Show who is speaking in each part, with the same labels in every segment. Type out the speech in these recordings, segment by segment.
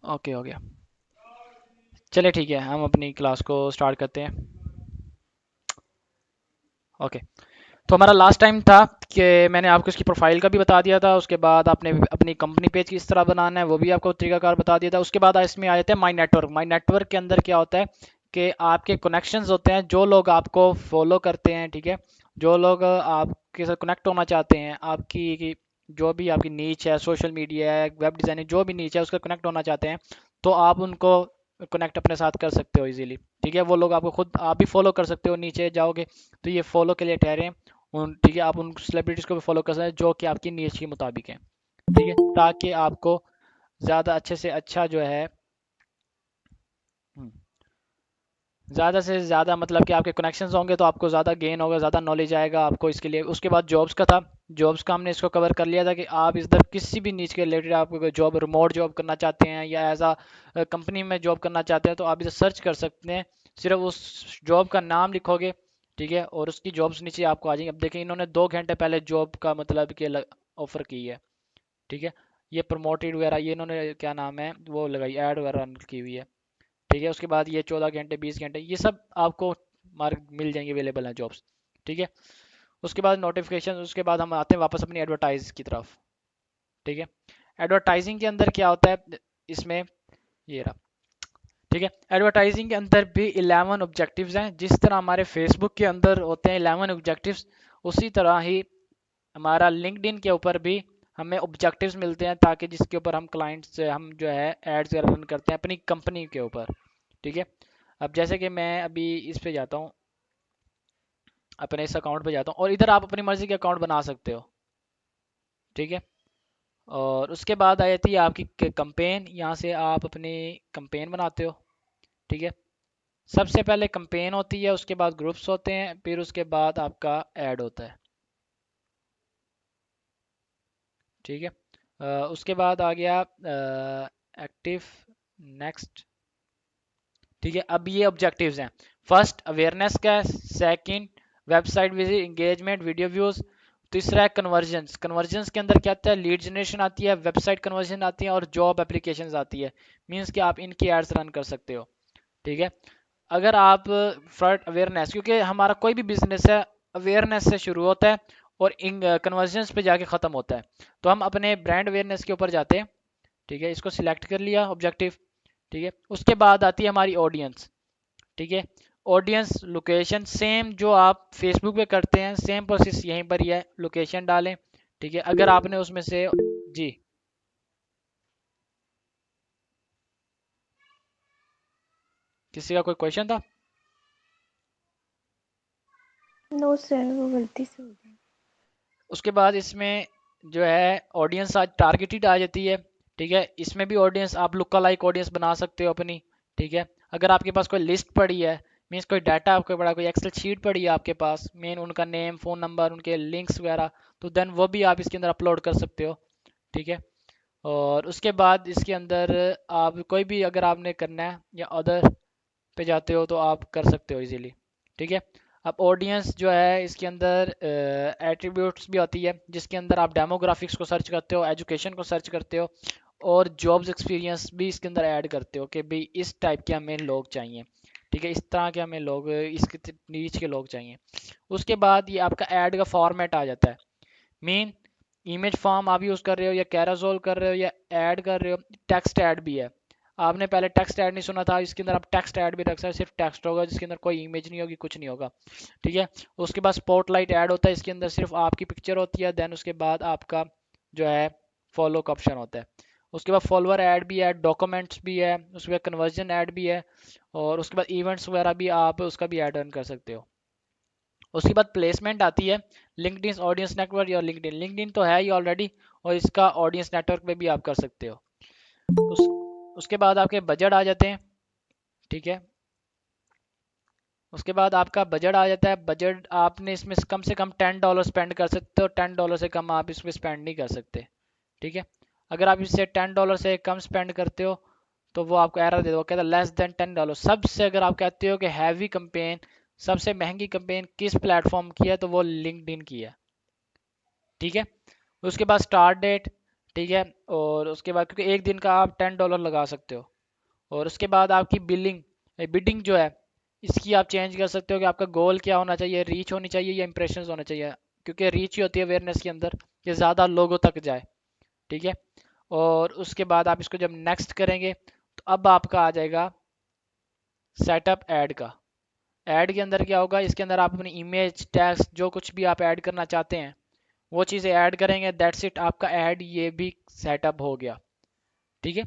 Speaker 1: Okay हो गया। चलिए ठीक है, हम अपनी क्लास को स्टार्ट करते हैं। ओके। तो हमारा लास्ट टाइम था कि मैंने आपको इसकी प्रोफाइल का भी बता दिया था, उसके बाद आपने अपनी कंपनी पेज किस तरह बनाना है वो भी आपको तरीकाकार बता दिया था। उसके बाद इसमें आ जाते हैं माई नेटवर्क। माई नेटवर्क के अंदर क्या होता है कि आपके कनेक्शंस होते हैं, जो लोग आपको फॉलो करते हैं, ठीक है, जो लोग आपके साथ कनेक्ट होना चाहते हैं, आपकी जो भी आपकी नीच है, सोशल मीडिया है, वेब डिज़ाइनिंग, जो भी नीच है उसका कनेक्ट होना चाहते हैं, तो आप उनको कनेक्ट अपने साथ कर सकते हो इजीली। ठीक है, वो लोग आपको खुद आप भी फॉलो कर सकते हो, नीचे जाओगे तो ये फॉलो के लिए ठहरे हैं उन, ठीक है, आप उन सेलिब्रिटीज़ को भी फॉलो कर सकते हैं जो कि आपकी नीच के मुताबिक है। ठीक है, ताकि आपको ज़्यादा अच्छे से अच्छा जो है, ज़्यादा से ज़्यादा मतलब कि आपके कनेक्शंस होंगे तो आपको ज़्यादा गेन होगा, ज़्यादा नॉलेज आएगा आपको इसके लिए। उसके बाद जॉब्स का था। जॉब्स का हमने इसको कवर कर लिया था कि आप इधर किसी भी नीच के रिलेटेड आप कोई जॉब, रिमोट जॉब करना चाहते हैं या एज आ कंपनी में जॉब करना चाहते हैं तो आप इधर सर्च कर सकते हैं। सिर्फ उस जॉब का नाम लिखोगे, ठीक है, और उसकी जॉब्स नीचे आपको आ जाएंगी। अब देखें, इन्होंने 2 घंटे पहले जॉब का मतलब कि ऑफर की है। ठीक है, ये प्रमोटेड वगैरह, ये इन्होंने क्या नाम है वो लगाई, ऐड वगैरह रन की हुई है। ठीक है, उसके बाद ये 14 घंटे, 20 घंटे, ये सब आपको मार्क मिल जाएंगे, अवेलेबल हैं जॉब्स। ठीक है, उसके बाद नोटिफिकेशन, उसके बाद हम आते हैं वापस अपनी एडवर्टाइज की तरफ। ठीक है, एडवर्टाइजिंग के अंदर क्या होता है इसमें, ये रहा। ठीक है, एडवर्टाइजिंग के अंदर भी 11 ऑब्जेक्टिव्स हैं। जिस तरह हमारे फेसबुक के अंदर होते हैं 11 ऑब्जेक्टिव्स, उसी तरह ही हमारा लिंक्डइन के ऊपर भी हमें ऑब्जेक्टिव्स मिलते हैं, ताकि जिसके ऊपर हम क्लाइंट्स से हम जो है एड्स रन करते हैं अपनी कंपनी के ऊपर। ठीक है, अब जैसे कि मैं अभी इस पे जाता हूँ, अपने इस अकाउंट पे जाता हूँ, और इधर आप अपनी मर्ज़ी के अकाउंट बना सकते हो। ठीक है, और उसके बाद आ जाती है आपकी कंपेन। यहाँ से आप अपनी कंपेन बनाते हो। ठीक है, सबसे पहले कंपेन होती है, उसके बाद ग्रुप्स होते हैं, फिर उसके बाद आपका ऐड होता है। ठीक है, उसके बाद आ गया एक्टिव, नेक्स्ट। ठीक है, अब ये ऑब्जेक्टिव्स हैं। फर्स्ट अवेयरनेस का है, second website visit, engagement, video views, तीसरा है कन्वर्जन्स। कन्वर्जन्स के अंदर क्या आता है, लीड जनरेशन आती है, वेबसाइट कन्वर्जन आती है, और जॉब एप्लीकेशंस आती है। मींस कि आप इनकी एड्स रन कर सकते हो। ठीक है, अगर आप फ्रंट अवेयरनेस, क्योंकि हमारा कोई भी बिजनेस है अवेयरनेस से शुरू होता है और इन कन्वर्जन्स पे जाके ख़त्म होता है। तो हम अपने ब्रांड अवेयरनेस के ऊपर जाते हैं। ठीक है, इसको सिलेक्ट कर लिया ऑब्जेक्टिव। ठीक है, उसके बाद आती है हमारी ऑडियंस। ठीक है, ऑडियंस, लोकेशन, सेम जो आप फेसबुक पे करते हैं सेम प्रोसेस यहीं पर ही है, लोकेशन डालें। ठीक है, अगर आपने उसमें से, जी, किसी का कोई क्वेश्चन था?
Speaker 2: नो सर, वो गलती से हो गया।
Speaker 1: उसके बाद इसमें जो है ऑडियंस आज टारगेटेड आ जाती है। ठीक है, इसमें भी ऑडियंस आप लुक लाइक ऑडियंस बना सकते हो अपनी। ठीक है, अगर आपके पास कोई लिस्ट पड़ी है, मीन्स कोई डाटा आपके पड़ा, कोई एक्सेल शीट पड़ी है आपके पास, मेन उनका नेम, फ़ोन नंबर, उनके लिंक्स वगैरह, तो देन वो भी आप इसके अंदर अपलोड कर सकते हो। ठीक है, और उसके बाद इसके अंदर आप कोई भी अगर आपने करना है या अदर पे जाते हो तो आप कर सकते हो इजीली। ठीक है, अब ऑडियंस जो है इसके अंदर एट्रीब्यूट्स भी आती है, जिसके अंदर आप डेमोग्राफिक्स को सर्च करते हो, एजुकेशन को सर्च करते हो, और जॉब्स एक्सपीरियंस भी इसके अंदर ऐड करते हो कि भाई इस टाइप के हमें लोग चाहिए। ठीक है, इस तरह के हमें लोग, इसके नीच के लोग चाहिए। उसके बाद ये आपका ऐड का फॉर्मेट आ जाता है। मेन इमेज फॉर्म आप यूज़ कर रहे हो या कैरासोल कर रहे हो या ऐड कर रहे हो, टेक्स्ट ऐड भी है। आपने पहले टेक्स्ट ऐड नहीं सुना था, इसके अंदर आप टेक्स्ट ऐड भी रख सकते हैं, सिर्फ टेक्स्ट होगा जिसके अंदर कोई इमेज नहीं होगी, कुछ नहीं होगा। ठीक है, उसके बाद स्पॉटलाइट ऐड होता है, इसके अंदर सिर्फ आपकी पिक्चर होती है, देन उसके बाद आपका जो है फॉलो का ऑप्शन होता है। उसके बाद फॉलोअर ऐड भी है, डॉक्यूमेंट्स भी है, उसके बाद कन्वर्जन ऐड भी है, और उसके बाद इवेंट्स वगैरह भी आप उसका भी ऐड ऑन कर सकते हो। उसके बाद प्लेसमेंट आती है, लिंक्डइन ऑडियंस नेटवर्क या लिंक्डइन। लिंक्डइन तो है ही ऑलरेडी, और इसका ऑडियंस नेटवर्क पे भी आप कर सकते हो। उस उसके बाद आपके बजट आ जाते हैं। ठीक है, उसके बाद आपका बजट आ जाता है। बजट आपने इसमें से कम $10 स्पेंड कर सकते हो, $10 से कम आप इसमें स्पेंड नहीं कर सकते। ठीक है, अगर आप इससे $10 से कम स्पेंड करते हो तो वो आपको एरर दे दो, कहता है लेस देन $10। सबसे अगर आप कहते हो कि हैवी कंपेन, सबसे महंगी कंपेन किस प्लेटफॉर्म की है, तो वो लिंक्डइन की है। ठीक है, उसके बाद स्टार्ट डेट, ठीक है। और उसके बाद क्योंकि एक दिन का आप $10 लगा सकते हो। और उसके बाद आपकी बिडिंग जो है इसकी आप चेंज कर सकते हो कि आपका गोल क्या होना चाहिए, रीच होनी चाहिए या इंप्रेशंस होना चाहिए, क्योंकि रीच ही होती है अवेयरनेस के अंदर कि ज़्यादा लोगों तक जाए। ठीक है। और उसके बाद आप इसको जब नेक्स्ट करेंगे तो अब आपका आ जाएगा सेटअप ऐड का। ऐड के अंदर क्या होगा, इसके अंदर आप अपनी इमेज टेक्स्ट जो कुछ भी आप ऐड करना चाहते हैं वो चीज़ें ऐड करेंगे, दैट्स इट, आपका ऐड ये भी सेटअप हो गया। ठीक है।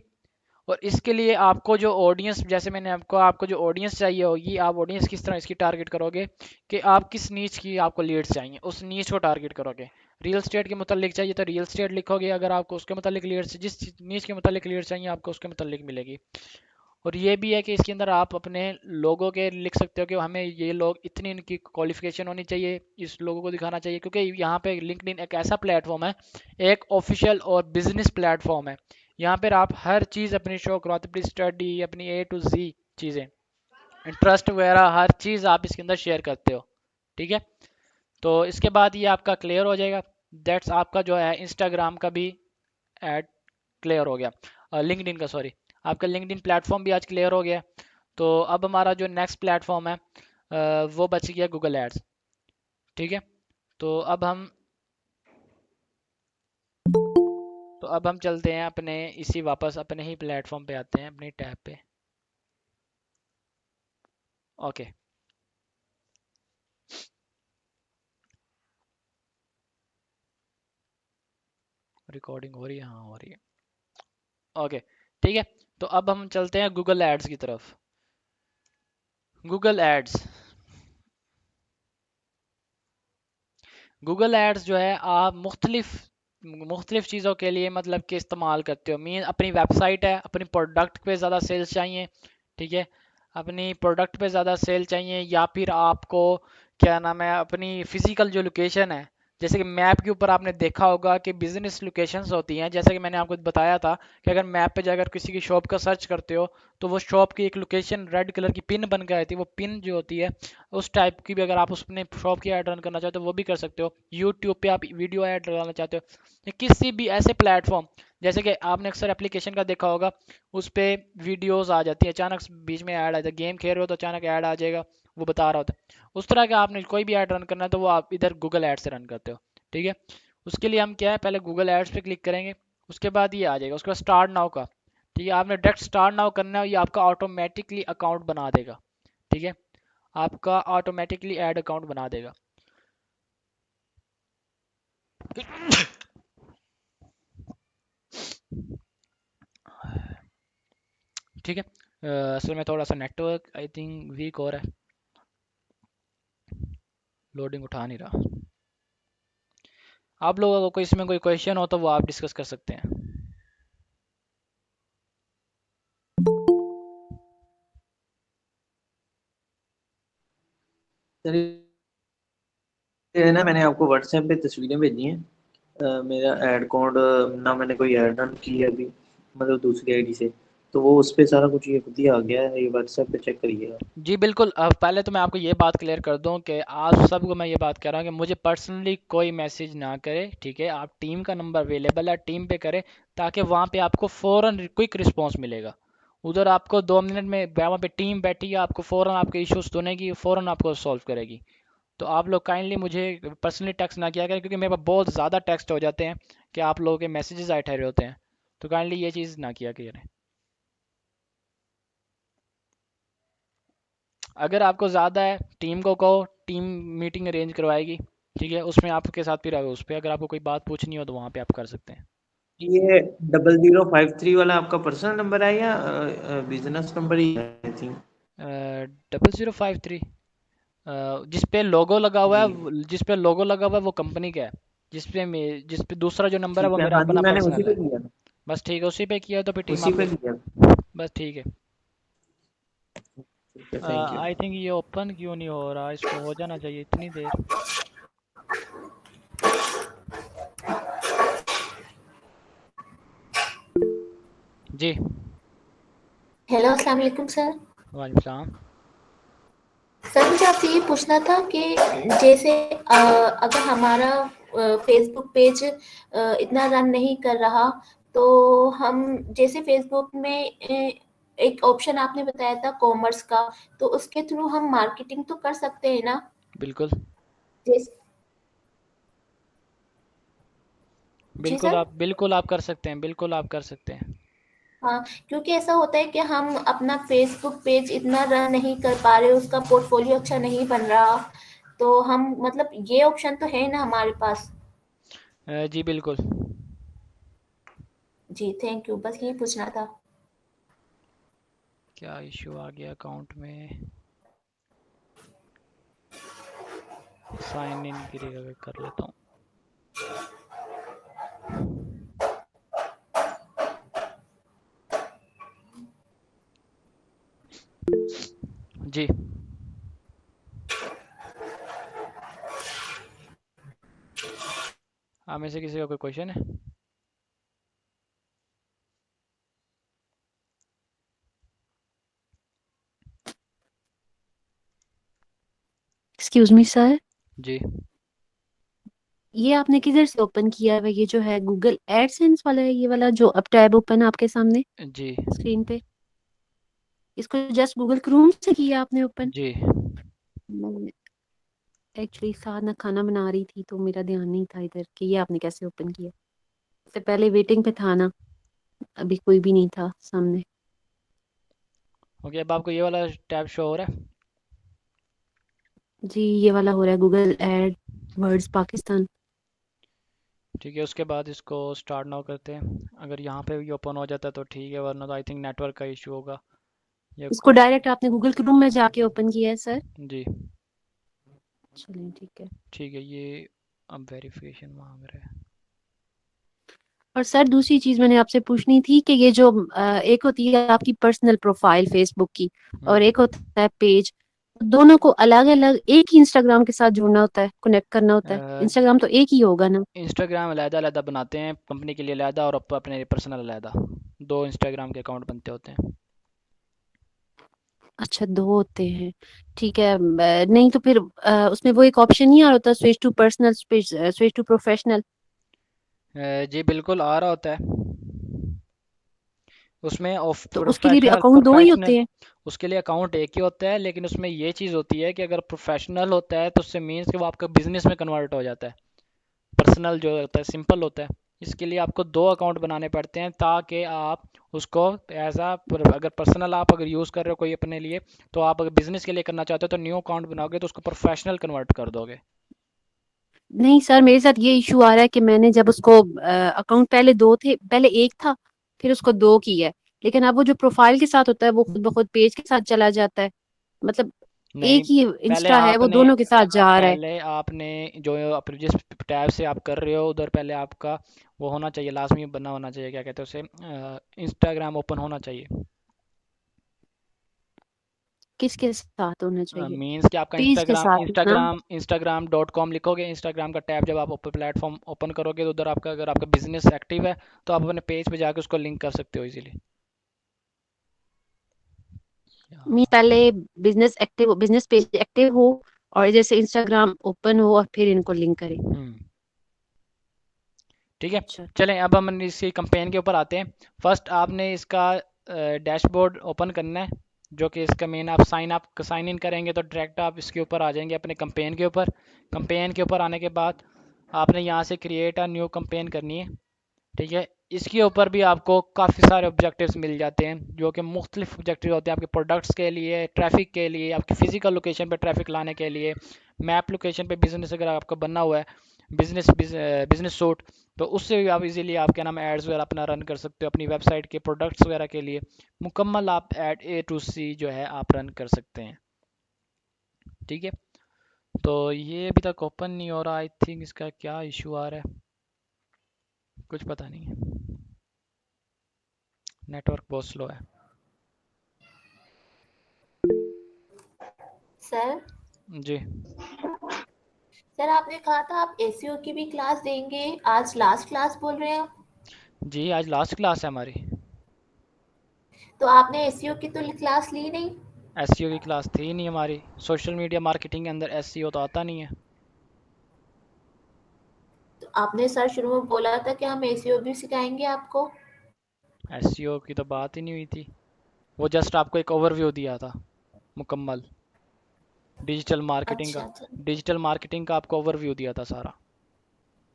Speaker 1: और इसके लिए आपको जो ऑडियंस, जैसे मैंने आपको जो ऑडियंस चाहिए होगी, आप ऑडियंस किस तरह इसकी टारगेट करोगे कि आप किस नीच की आपको लीड्स चाहिए, उस नीच को टारगेट करोगे। रियल स्टेट के मुतालिक चाहिए तो रियल स्टेट लिखोगे, अगर आपको उसके मुतालिक लीड्स, जिस नीच के मुतालिक लीड्स चाहिए आपको उसके मुतालिक मिलेगी। और ये भी है कि इसके अंदर आप अपने लोगों के लिख सकते हो कि हमें ये लोग इतनी इनकी क्वालिफिकेशन होनी चाहिए, इस लोगों को दिखाना चाहिए, क्योंकि यहाँ पे लिंक्डइन एक ऐसा प्लेटफॉर्म है, एक ऑफिशियल और बिजनेस प्लेटफॉर्म है। यहाँ पर आप हर चीज़ अपनी शो करवाते, अपनी स्टडी, अपनी A to Z चीज़ें, इंटरेस्ट वगैरह हर चीज़ आप इसके अंदर शेयर करते हो। ठीक है। तो इसके बाद ये आपका क्लियर हो जाएगा। दैट्स आपका जो है इंस्टाग्राम का भी ऐड क्लियर हो गया, लिंक्डइन का, सॉरी, आपका लिंक्डइन प्लेटफॉर्म भी आज क्लियर हो गया। तो अब हमारा जो नेक्स्ट प्लेटफॉर्म है वो बच गया गूगल एड्स। ठीक है। तो अब हम चलते हैं अपने इसी वापस अपने ही प्लेटफॉर्म पे आते हैं, अपनी टैब पे। ओके। रिकॉर्डिंग हो रही है, हाँ हो रही है। ओके। ठीक है। तो अब हम चलते हैं गूगल एड्स की तरफ। गूगल एड्स, गूगल एड्स जो है आप मुख्तलिफ चीज़ों के लिए मतलब कि इस्तेमाल करते हो। मीन अपनी वेबसाइट है, अपनी प्रोडक्ट पे ज़्यादा सेल्स चाहिए। ठीक है। अपनी प्रोडक्ट पे ज़्यादा सेल चाहिए, या फिर आपको क्या नाम है, अपनी फ़िज़िकल जो लोकेशन है, जैसे कि मैप के ऊपर आपने देखा होगा कि बिजनेस लोकेशंस होती हैं, जैसे कि मैंने आपको बताया था कि अगर मैप पे जाकर किसी की शॉप का सर्च करते हो तो वो शॉप की एक लोकेशन रेड कलर की पिन बन के आती है। वो पिन जो होती है उस टाइप की भी अगर आप उसने शॉप की ऐड रन करना चाहते हो वो भी कर सकते हो। यूट्यूब पे आप वीडियो ऐड लगाना चाहते हो या किसी भी ऐसे प्लेटफॉर्म, जैसे कि आपने अक्सर एप्लीकेशन का देखा होगा, उस पर वीडियोस आ जाती है, अचानक से बीच में ऐड आ जाता है, गेम खेल रहे हो तो अचानक ऐड आ जाएगा, वो बता रहा होता है। उस तरह का आपने कोई भी ऐड रन करना है तो वो आप इधर गूगल ऐड से रन करते हो। ठीक है। उसके लिए हम क्या है, पहले गूगल एड्स पे क्लिक करेंगे, उसके बाद ये आ जाएगा, उसके बाद स्टार्ट नाउ का। ठीक है। आपने डायरेक्ट स्टार्ट नाउ करना है, ये आपका ऑटोमेटिकली अकाउंट बना देगा। ठीक है। आपका ऑटोमेटिकली ऐड अकाउंट बना देगा। ठीक है। असल में थोड़ा सा नेटवर्क आई थिंक वीक हो रहा है, लोडिंग उठा नहीं रहा। आप लोगों को कोई इसमें कोई क्वेश्चन हो तो वो आप डिस्कस कर सकते हैं।
Speaker 3: सर ये है ना, मैंने आपको व्हाट्सएप पे तस्वीरें भेजी हैं। मेरा ऐड कोड ना मैंने कोई ऐड रन किया अभी, मतलब दूसरी आईडी से, तो वो उस पे सारा कुछ ये खुद ही आ गया है। ये व्हाट्सएप पे चेक करिएगा।
Speaker 1: जी बिल्कुल। पहले तो मैं आपको ये बात क्लियर कर दूं कि आप सबको मैं ये बात कह रहा हूँ कि मुझे पर्सनली कोई मैसेज ना करे। ठीक है। आप टीम का नंबर अवेलेबल है, टीम पे करें, ताकि वहाँ पे आपको फ़ौरन क्विक रिस्पांस मिलेगा। उधर आपको 2 मिनट में वहाँ पे टीम बैठी है, आपको फ़ौरन आपके इश्यूज सुनेगी, फ़ौरन आपको सॉल्व करेगी। तो आप लोग काइंडली मुझे पर्सनली टेक्स्ट ना किया करें, क्योंकि मेरे पास बहुत ज़्यादा टेक्स्ट हो जाते हैं कि आप लोगों के मैसेजेस आए ठहरे होते हैं। तो काइंडली ये चीज़ ना किया करें। अगर आपको ज़्यादा है, टीम को कहो, टीम मीटिंग अरेंज करवाएगी। ठीक है। उसमें आपके साथ भी रहोगे, उस पर अगर आपको कोई बात पूछनी हो तो वहाँ पे आप कर सकते हैं।
Speaker 3: ये 0053 वाला आपका पर्सनल नंबर है या बिजनेस नंबर ही है आई थिंक?
Speaker 1: 0053, जिस पे लोगो लगा हुआ
Speaker 3: जी
Speaker 1: है, जिस पे लोगो लगा हुआ है वो कंपनी का है। जिस पे दूसरा जो नंबर है वो
Speaker 3: ठीक है,
Speaker 1: मेरा
Speaker 3: हाँ जी
Speaker 1: अपना
Speaker 3: मैंने उसी
Speaker 1: पर्सनल
Speaker 3: पे
Speaker 1: है।
Speaker 3: किया,
Speaker 1: बस ठीक है, उसी पे किया है तो फिर टीम
Speaker 3: उसी पे
Speaker 1: आपको,
Speaker 3: किया।
Speaker 1: बस ठीक है।
Speaker 3: ठीक है, थैंक यू।
Speaker 1: आई थिंक ये ओपन क्यों नहीं हो रहा, इसको हो जाना चाहिए इतनी देर। जी।
Speaker 2: हेलो, अस्सलाम वालेकुम सर।
Speaker 1: वालेकुम सलाम।
Speaker 2: सर मुझे आपसे ये पूछना था कि जैसे अगर हमारा फेसबुक पेज इतना रन नहीं कर रहा, तो हम जैसे फेसबुक में एक ऑप्शन आपने बताया था कॉमर्स का, तो उसके थ्रू हम मार्केटिंग तो कर सकते हैं ना?
Speaker 1: बिल्कुल
Speaker 2: जैसे जी सर।
Speaker 1: बिल्कुल आप कर सकते हैं, बिल्कुल आप कर सकते हैं।
Speaker 2: हाँ, क्योंकि ऐसा होता है कि हम अपना फेसबुक पेज इतना रन नहीं कर पा रहे, उसका पोर्टफोलियो अच्छा नहीं बन रहा, तो हम मतलब ये ऑप्शन तो है ना हमारे पास?
Speaker 1: जी बिल्कुल।
Speaker 2: जी थैंक यू, बस यही पूछना था।
Speaker 1: क्या इशू आ गया अकाउंट में? साइन इन के लिए कर लेता हूँ। जी आप में से किसी का कोई क्वेश्चन है?
Speaker 4: एक्सक्यूज मी सर,
Speaker 1: जी
Speaker 4: ये आपने किधर से ओपन किया है? ये जो है गूगल एडसेंस वाला है, ये वाला जो अब टैब ओपन है आपके सामने
Speaker 1: जी
Speaker 4: स्क्रीन पे? इसको जस्ट गूगल क्रोम से किया आपने ओपन?
Speaker 1: जी।
Speaker 4: मैं एक्चुअली साथ ना खाना बना रही थी तो मेरा ध्यान नहीं था इधर कि ये आपने कैसे ओपन किया। इससे पहले वेटिंग पे था ना, अभी कोई भी नहीं था सामने।
Speaker 1: ओके, अब आपको ये वाला टैब शो हो रहा है?
Speaker 4: जी ये वाला हो रहा है, गूगल एड वर्ड्स पाकिस्तान।
Speaker 1: ठीक है, उसके बाद इसको स्टार्ट नाउ करते हैं। अगर यहाँ पे भी ओपन हो जाता है तो ठीक है, वरना तो आई थिंक नेटवर्क का इशू होगा। ये
Speaker 4: इसको डायरेक्ट आपने गूगल क्रोम में जाके ओपन किया है सर?
Speaker 1: जी
Speaker 4: चलिए ठीक है।
Speaker 1: ठीक है। ये अब वेरिफिकेशन मांग रहा है।
Speaker 4: और सर दूसरी चीज मैंने आपसे पूछनी थी कि ये जो एक होती है आपकी पर्सनल प्रोफाइल फेसबुक की, और एक होता है पेज, दोनों को अलग अलग एक ही इंस्टाग्राम के साथ जोड़ना होता है, कनेक्ट करना होता है? इंस्टाग्राम तो एक ही होगा ना?
Speaker 1: इंस्टाग्राम अलहदा अलहदा बनाते हैं, कंपनी के लिए अलहदा और अपने पर्सनल अलहदा। दो इंस्टाग्राम के अकाउंट बनते होते हैं।
Speaker 4: अच्छा दो होते हैं, ठीक है। नहीं तो फिर उसमें वो एक ऑप्शन नहीं आ रहा होता, switch to personal, switch to professional?
Speaker 1: जी बिल्कुल आ रहा होता है। उसमें ऑफ
Speaker 4: तो उसके लिए भी अकाउंट दो ही होते
Speaker 1: प्रोफेशनल,
Speaker 4: हैं?
Speaker 1: उसके लिए अकाउंट एक ही होता है, लेकिन उसमें ये चीज़ होती है कि अगर प्रोफेशनल होता है तो उससे मीन्स कि वो आपका बिजनेस में कन्वर्ट हो जाता है। पर्सनल जो होता है सिंपल होता है। इसके लिए आपको दो अकाउंट बनाने पड़ते हैं ताकि आप उसको एज आ, अगर पर्सनल आप अगर यूज़ कर रहे हो कोई अपने लिए, तो आप अगर बिजनेस के लिए करना चाहते हो तो न्यू अकाउंट बनाओगे तो उसको प्रोफेशनल कन्वर्ट कर दोगे।
Speaker 4: नहीं सर, मेरे साथ ये इशू आ रहा है कि मैंने जब उसको अकाउंट, पहले दो थे, पहले एक था, फिर उसको दो किया है, लेकिन अब वो जो प्रोफाइल के साथ होता है वो खुद ब खुद पेज के साथ चला जाता है। मतलब
Speaker 1: नहीं,
Speaker 4: एक ही
Speaker 1: पहले
Speaker 4: इंस्टा है वो
Speaker 1: आपने
Speaker 4: दोनों के साथ जा रहा है।
Speaker 1: पहले आपने जो अपने जिस टैब से आप कर रहे हो उधर पहले आपका वो होना चाहिए, लाजमी बना होना चाहिए, क्या कहते हैं उसे, इंस्टाग्राम ओपन होना चाहिए।
Speaker 4: किसके साथ होना चाहिए?
Speaker 1: मीन्स कि आपका
Speaker 4: पेज के
Speaker 1: इंस्टाग्राम
Speaker 4: साथ ना?
Speaker 1: instagram.com लिखोगे, इंस्टाग्राम का टैब जब आप ओपन प्लेटफॉर्म ओपन करोगे तो उधर आपका अगर आपका बिजनेस एक्टिव है तो आप अपने पेज पे जाके उसको लिंक कर सकते हो इजीली।
Speaker 4: मी पहले बिजनेस पेज एक्टिव हो, और जैसे इंस्टाग्राम ओपन हो और फिर इनको लिंक करें?
Speaker 1: ठीक है।
Speaker 4: अच्छा
Speaker 1: चलें अब हम इसकी कंपेन के ऊपर आते हैं। फर्स्ट आपने इसका डैशबोर्ड ओपन करना है, जो कि इसका मेन आप साइन इन करेंगे तो डायरेक्ट आप इसके ऊपर आ जाएंगे अपने कंपेन के ऊपर। कंपेन के ऊपर आने के बाद आपने यहाँ से क्रिएट अ न्यू कंपेन करनी है। ठीक है, इसके ऊपर भी आपको काफ़ी सारे ऑब्जेक्टिव्स मिल जाते हैं जो कि मुख्तलिफ ऑब्जेक्टिव होते हैं आपके प्रोडक्ट्स के लिए, ट्रैफिक के लिए, आपकी फ़िज़िकल लोकेशन पे ट्रैफिक लाने के लिए, मैप लोकेशन पे बिजनेस अगर आपका बनना हुआ है, बिजनेस सूट, तो उससे भी आप इजीली आप क्या नाम एड्स वगैरह अपना रन कर सकते हो अपनी वेबसाइट के प्रोडक्ट्स वगैरह के लिए। मुकम्मल आप एड A to C जो है आप रन कर सकते हैं। ठीक है, तो ये अभी तक ओपन नहीं हो रहा, आई थिंक इसका क्या इशू आ रहा है, कुछ पता नहीं है, नेटवर्क बहुत स्लो है।
Speaker 2: सर
Speaker 1: जी
Speaker 2: सर आपने कहा था आप एसईओ की भी क्लास देंगे, आज लास्ट क्लास बोल रहे हैं आप?
Speaker 1: जी आज लास्ट क्लास है हमारी।
Speaker 2: तो आपने एसईओ की तो क्लास ली नहीं?
Speaker 1: एसईओ की क्लास थी नहीं हमारी, सोशल मीडिया मार्केटिंग के अंदर एसईओ तो आता नहीं है।
Speaker 2: आपने सर शुरू में बोला था कि हम एसईओ भी सिखाएंगे आपको।
Speaker 1: एसईओ की तो बात ही नहीं हुई थी, वो जस्ट आपको एक ओवरव्यू दिया था मुकम्मल डिजिटल मार्केटिंग
Speaker 2: अच्छा
Speaker 1: का।
Speaker 2: अच्छा
Speaker 1: डिजिटल मार्केटिंग का आपको ओवरव्यू दिया था सारा,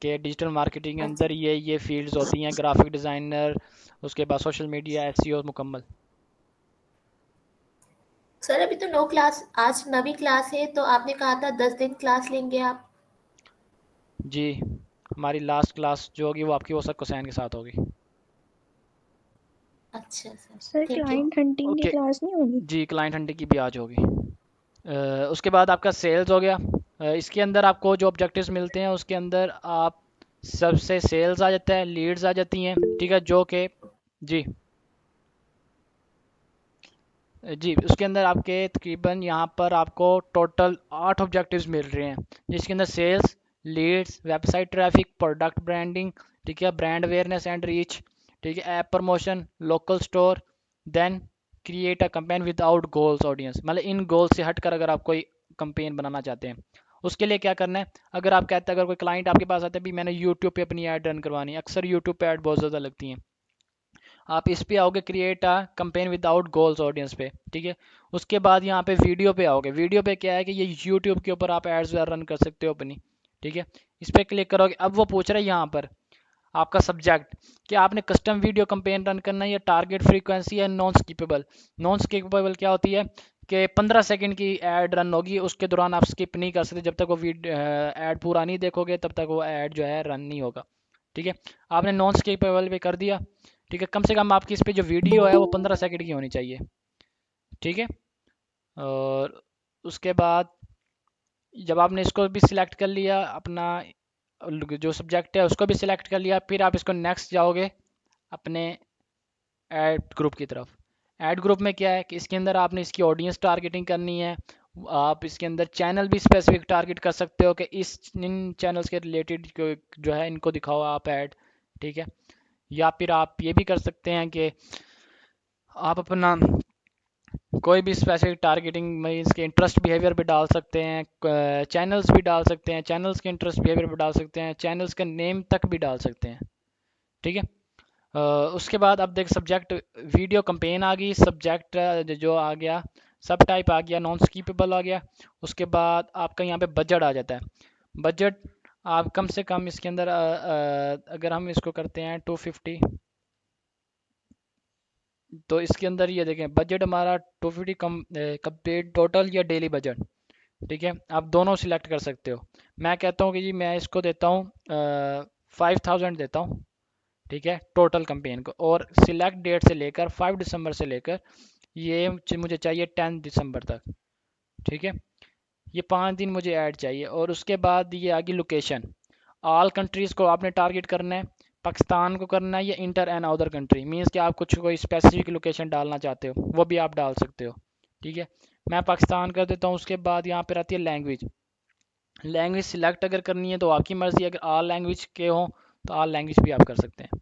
Speaker 1: कि डिजिटल मार्केटिंग के
Speaker 2: अच्छा।
Speaker 1: अंदर ये फील्ड्स होती हैं, ग्राफिक डिज़ाइनर, उसके बाद सोशल मीडिया, एसईओ मुकम्मल।
Speaker 2: सर अभी तो 9 क्लास, आज 9वीं क्लास है, तो आपने कहा था 10 दिन क्लास लेंगे आप।
Speaker 1: जी, हमारी लास्ट क्लास जो होगी वो आपकी वसत हुसैन के साथ होगी।
Speaker 2: अच्छा सर,
Speaker 5: सर
Speaker 2: ठीक है।
Speaker 5: क्लाइंट हंटिंग की
Speaker 1: ओके,
Speaker 5: क्लास नहीं होगी?
Speaker 1: जी क्लाइंट हंटिंग की भी आज होगी। उसके बाद आपका सेल्स हो गया। इसके अंदर आपको जो ऑब्जेक्टिव्स मिलते हैं उसके अंदर आप सबसे सेल्स आ जाता है, लीड्स आ जाती हैं, ठीक है, जो कि जी जी उसके अंदर आपके तकरीबन यहाँ पर आपको टोटल 8 ऑब्जेक्टिव्स मिल रहे हैं, जिसके अंदर sales, leads, website traffic, product branding, ठीक है, ब्रांड अवेयरनेस एंड रीच, ठीक है, app promotion, local store, then create a campaign without goals audience. मतलब इन गोल्स से हटकर अगर आप कोई कैंपेन बनाना चाहते हैं, उसके लिए क्या करना है। अगर आप कहते हैं, अगर कोई क्लाइंट आपके पास आता है भी मैंने यूट्यूब पे अपनी ऐड रन करवानी है, अक्सर यूट्यूब पे ऐड बहुत ज़्यादा लगती हैं, आप इस पे आओगे create a campaign without goals audience पे, ठीक है। उसके बाद यहाँ पे वीडियो पे आओगे। वीडियो पे क्या है कि ये यूट्यूब के ऊपर आप एड्स रन कर सकते हो अपनी, ठीक है। इस पर क्लिक करोगे, अब वो पूछ रहा है यहाँ पर आपका सब्जेक्ट कि आपने कस्टम वीडियो कैंपेन रन करना है या टारगेट फ्रीक्वेंसी है नॉन स्किपेबल। नॉन स्किपेबल क्या होती है कि 15 सेकंड की ऐड रन होगी, उसके दौरान आप स्किप नहीं कर सकते, जब तक वो ऐड पूरा नहीं देखोगे तब तक वो ऐड जो है रन नहीं होगा, ठीक है। आपने नॉन स्किपेबल पे कर दिया, ठीक है। कम से कम आपकी इस पे जो वीडियो है वो 15 सेकंड की होनी चाहिए, ठीक है। और उसके बाद जब आपने इसको भी सिलेक्ट कर लिया, अपना जो सब्जेक्ट है उसको भी सिलेक्ट कर लिया, फिर आप इसको नेक्स्ट जाओगे अपने ऐड ग्रुप की तरफ। ऐड ग्रुप में क्या है कि इसके अंदर आपने इसकी ऑडियंस टारगेटिंग करनी है। आप इसके अंदर चैनल भी स्पेसिफिक टारगेट कर सकते हो कि इस इन चैनल्स के रिलेटेड जो है इनको दिखाओ आप ऐड, ठीक है। या फिर आप ये भी कर सकते हैं कि आप अपना कोई भी स्पेसिफिक टारगेटिंग में इसके इंटरेस्ट बिहेवियर भी डाल सकते हैं, चैनल्स भी डाल सकते हैं, चैनल्स के इंटरेस्ट बिहेवियर भी डाल सकते हैं, चैनल्स का नेम तक भी डाल सकते हैं, ठीक है। उसके बाद अब देख सब्जेक्ट वीडियो कंपेन आ गई, सब्जेक्ट जो आ गया, सब टाइप आ गया, नॉन स्कीपेबल आ गया। उसके बाद आपका यहाँ पे बजट आ जाता है। बजट आप कम से कम इसके अंदर अगर हम इसको करते हैं 250, तो इसके अंदर ये देखें बजट हमारा 250 कम कंप्लीट टोटल या डेली बजट, ठीक है। आप दोनों सिलेक्ट कर सकते हो। मैं कहता हूँ कि जी मैं इसको देता हूँ 5000 देता हूँ, ठीक है, टोटल कंपेन को। और सिलेक्ट डेट से लेकर 5 दिसंबर से लेकर ये मुझे चाहिए 10 दिसंबर तक, ठीक है। ये 5 दिन मुझे ऐड चाहिए। और उसके बाद ये आगे लोकेशन, ऑल कंट्रीज़ को आपने टारगेट करना है, पाकिस्तान को करना है या inter and other country, means कि आप कुछ कोई स्पेसिफिक लोकेशन डालना चाहते हो वो भी आप डाल सकते हो, ठीक है। मैं पाकिस्तान कर देता हूँ। उसके बाद यहाँ पर आती है लैंग्वेज। लैंग्वेज सिलेक्ट अगर करनी है तो आपकी मर्ज़ी, अगर ऑल लैंग्वेज के हो तो ऑल लैंग्वेज भी आप कर सकते हैं।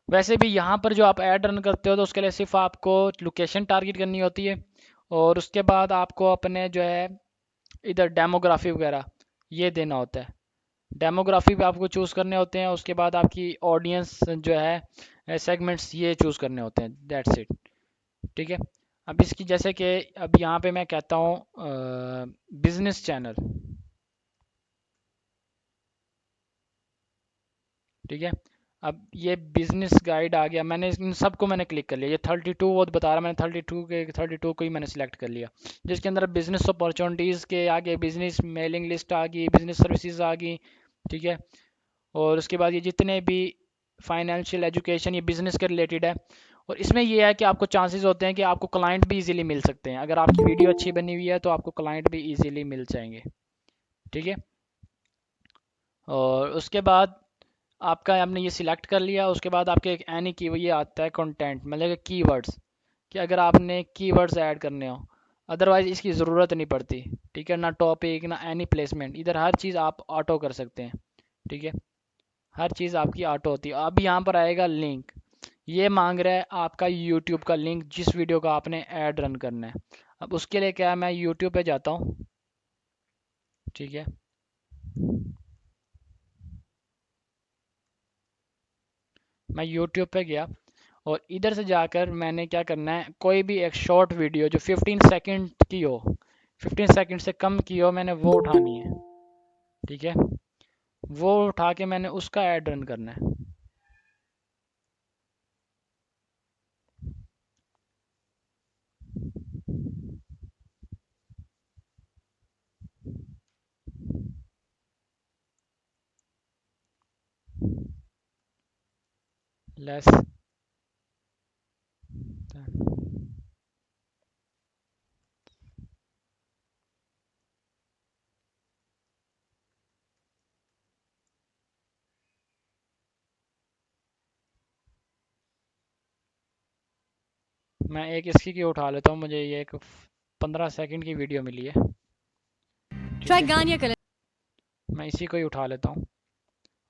Speaker 1: वैसे भी यहाँ पर जो आप ऐड रन करते हो तो उसके लिए सिर्फ आपको लोकेशन टारगेट करनी होती है, और उसके बाद आपको अपने जो है इधर डेमोग्राफी वगैरह ये देना होता है। डेमोग्राफी भी आपको चूज़ करने होते हैं। उसके बाद आपकी ऑडियंस जो है सेगमेंट्स ये चूज़ करने होते हैं, दैट्स इट, ठीक है। अब इसकी जैसे कि अब यहाँ पे मैं कहता हूँ बिजनेस चैनल, ठीक है। अब ये बिजनेस गाइड आ गया, मैंने इन सबको मैंने क्लिक कर लिया। ये 32 वो बता रहा, मैंने 32 को ही मैंने सिलेक्ट कर लिया, जिसके अंदर बिजनेस अपॉर्चुनिटीज़ के आगे बिजनेस मेलिंग लिस्ट आ गई, बिजनेस सर्विसेज आ गई, ठीक है। और उसके बाद ये जितने भी फाइनेंशियल एजुकेशन ये बिजनेस के रिलेटेड है। और इसमें ये है कि आपको चांसेस होते हैं कि आपको क्लाइंट भी इजीली मिल सकते हैं, अगर आपकी वीडियो अच्छी बनी हुई है तो आपको क्लाइंट भी इजीली मिल जाएंगे, ठीक है। और उसके बाद आपका आपने ये सिलेक्ट कर लिया। उसके बाद आपके एक एनी की ये आता है कंटेंट, मतलब कि कीवर्ड्स, कि अगर आपने कीवर्ड्स ऐड करने हो, अदरवाइज़ इसकी ज़रूरत नहीं पड़ती, ठीक है। ना टॉपिक ना एनी प्लेसमेंट, इधर हर चीज़ आप ऑटो कर सकते हैं, ठीक है। हर चीज़ आपकी ऑटो होती है। अब यहाँ पर आएगा लिंक, ये मांग रहा है आपका यूट्यूब का लिंक जिस वीडियो का आपने ऐड रन करना है। अब उसके लिए क्या है, मैं यूट्यूब पे जाता हूँ, ठीक है। मैं यूट्यूब पे गया और इधर से जाकर मैंने क्या करना है, कोई भी एक शॉर्ट वीडियो जो 15 सेकंड की हो, 15 सेकंड से कम की हो, मैंने वो उठानी है। ठीक है, वो उठा के मैंने उसका ऐड रन करना है। लेस मैं एक इसकी की उठा लेता हूँ, मुझे ये एक 15 सेकंड की वीडियो मिली है। ठीक है, मैं इसी को ही उठा लेता हूँ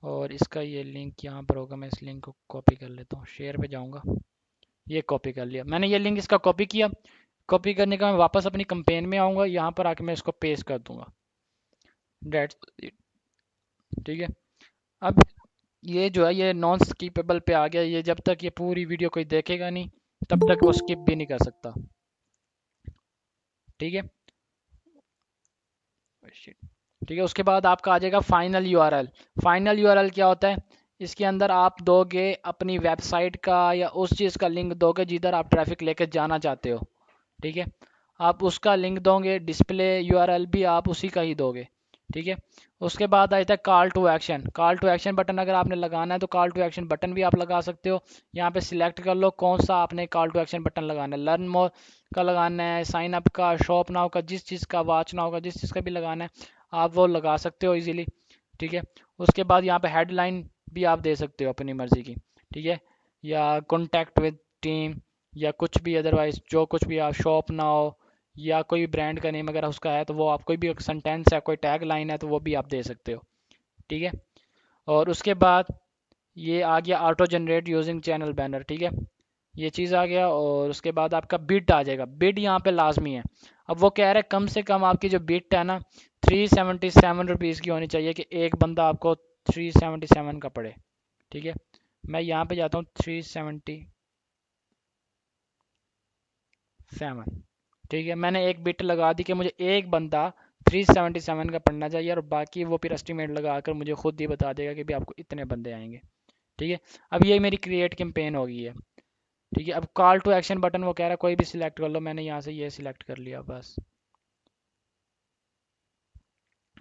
Speaker 1: और इसका ये लिंक यहाँ पर होगा, मैं इस लिंक को कॉपी कर लेता हूँ, शेयर पे जाऊँगा, ये कॉपी कर लिया मैंने, ये लिंक इसका कॉपी किया। कॉपी करने का मैं वापस अपनी कंपेन में आऊँगा, यहाँ पर आके मैं इसको पेस्ट कर दूंगा। That's it. ठीक है, अब ये जो है ये नॉन स्किपेबल पे आ गया, ये जब तक ये पूरी वीडियो कोई देखेगा नहीं तब तक वो स्किप भी नहीं कर सकता। ठीक है, ठीक है, उसके बाद आपका आ जाएगा फाइनल यूआरएल। फाइनल यूआरएल क्या होता है, इसके अंदर आप दोगे अपनी वेबसाइट का या उस चीज़ का लिंक दोगे जिधर आप ट्रैफिक लेकर जाना चाहते हो। ठीक है, आप उसका लिंक दोगे, डिस्प्ले यूआरएल भी आप उसी का ही दोगे। ठीक है, उसके बाद आ जाता है call to action. Call to action button अगर आपने लगाना है तो कॉल टू एक्शन बटन भी आप लगा सकते हो। यहाँ पे सिलेक्ट कर लो कौन सा आपने कॉल टू एक्शन बटन लगाना है, लर्न मोर का लगाना है, साइन अप का, शॉप नाउ का, जिस चीज़ का, वॉच नाउ का, जिस चीज़ का भी लगाना है आप वो लगा सकते हो इजीली। ठीक है, उसके बाद यहाँ पे हेडलाइन भी आप दे सकते हो अपनी मर्ज़ी की। ठीक है, या कॉन्टैक्ट विद टीम या कुछ भी अदरवाइज जो कुछ भी आप, शॉप नाउ या कोई ब्रांड का नेम अगर उसका है तो वो आप, कोई भी सेंटेंस है, कोई टैग लाइन है तो वो भी आप दे सकते हो। ठीक है, और उसके बाद ये आ गया auto generate using channel banner. ठीक है, ये चीज़ आ गया और उसके बाद आपका बिट आ जाएगा। बिट यहाँ पे लाजमी है। अब वो कह रहे हैं कम से कम आपकी जो बिट है ना 377 रुपीज़ की होनी चाहिए कि एक बंदा आपको 377 का पड़े। ठीक है, मैं यहाँ पे जाता हूँ 377। ठीक है, मैंने एक बिट लगा दी कि मुझे एक बंदा 377 का पढ़ना चाहिए और बाकी वो फिर एस्टिमेट लगा कर मुझे खुद ही बता देगा कि भी आपको इतने बंदे आएंगे। ठीक है, अब ये मेरी क्रिएट कैंपेन हो गई है। ठीक है, अब कॉल टू एक्शन बटन वो कह रहा है कोई भी सिलेक्ट कर लो, मैंने यहाँ से ये सिलेक्ट कर लिया बस।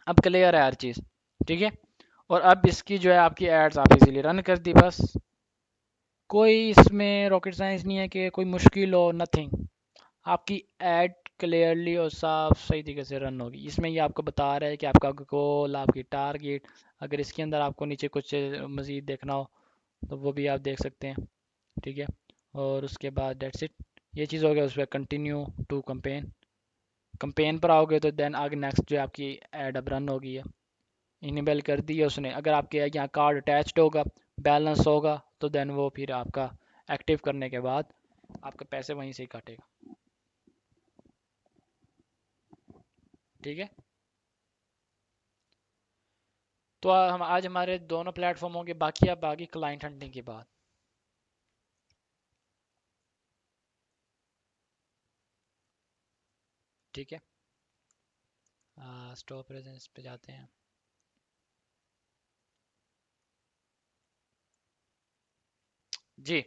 Speaker 1: अब क्लियर है हर चीज़। ठीक है, और अब इसकी जो है आपकी एड्स आप इजीली रन कर दी बस। कोई इसमें रॉकेट साइंस नहीं है कि कोई मुश्किल हो, नथिंग। आपकी ऐड क्लियरली और साफ सही तरीके से रन होगी। इसमें ये आपको बता रहा है कि आपका गोल, आपकी टारगेट, अगर इसके अंदर आपको नीचे कुछ मज़ीद देखना हो तो वो भी आप देख सकते हैं। ठीक है, और उसके बाद डेट्स इट, ये चीज़ हो गया। उस पर कंटिन्यू टू कंपेन, कंपेन पर आओगे तो देन आगे नेक्स्ट जो आपकी ऐड अब रन होगी है, इनेबल कर दी है उसने। अगर आपके यहाँ कार्ड अटैच्ड होगा, बैलेंस होगा तो देन वो फिर आपका एक्टिव करने के बाद आपके पैसे वहीं से ही काटेगा। ठीक है, तो हम आज हमारे दोनों प्लेटफॉर्मों के बाकी, अब बाकी क्लाइंट हंटिंग की बात। ठीक है, स्टॉप प्रेजेंस पे जाते हैं। जी,